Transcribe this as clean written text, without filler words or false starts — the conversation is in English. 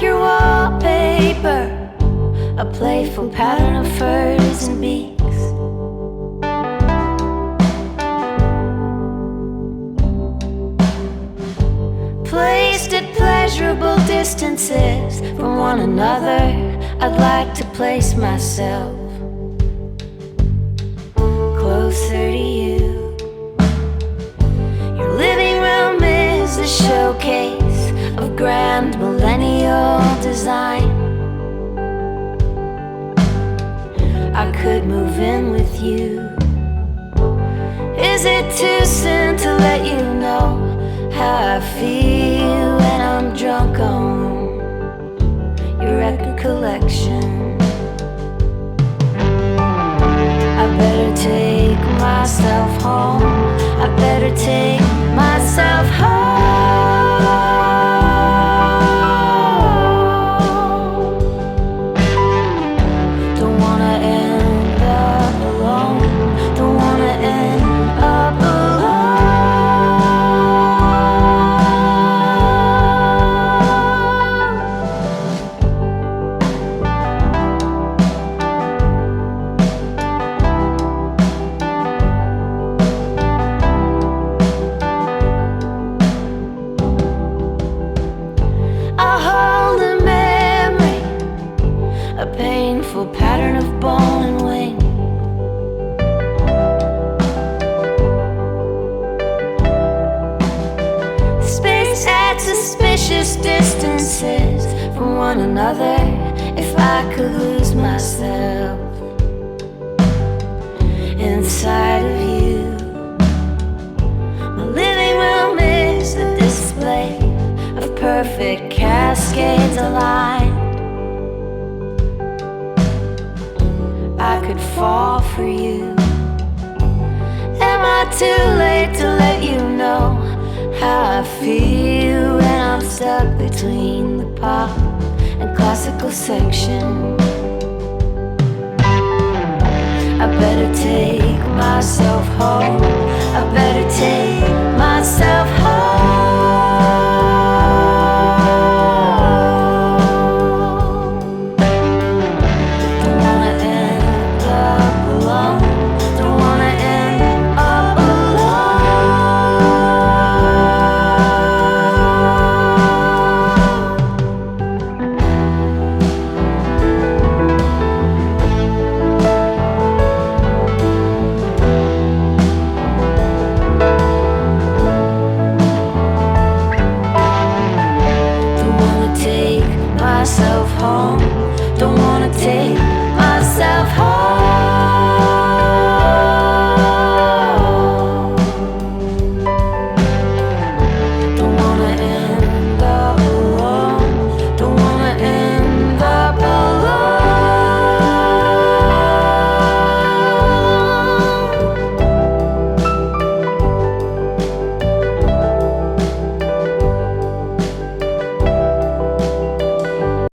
your wallpaper, a playful pattern of furs and beaks. Placed at pleasurable distances from one another, I'd like to place myself closer to you. Your living room is a showcase of grand millennial design. I could move in with you. Is it too soon to let you know how I feel when I'm drunk on your record collection? I better take myself home. I better take myself home. Don't wanna end up alone. Don't wanna end up alone. I hold a memory, a painful pattern of bone and wing. Space at suspicious distances from one another. If I could lose myself inside of you. My living room is a display of perfect cascades aligned. I could fall for you. Am I too late to let you know how I feel when I'm stuck between the pop and classical section? I better take myself home. I better take myself home.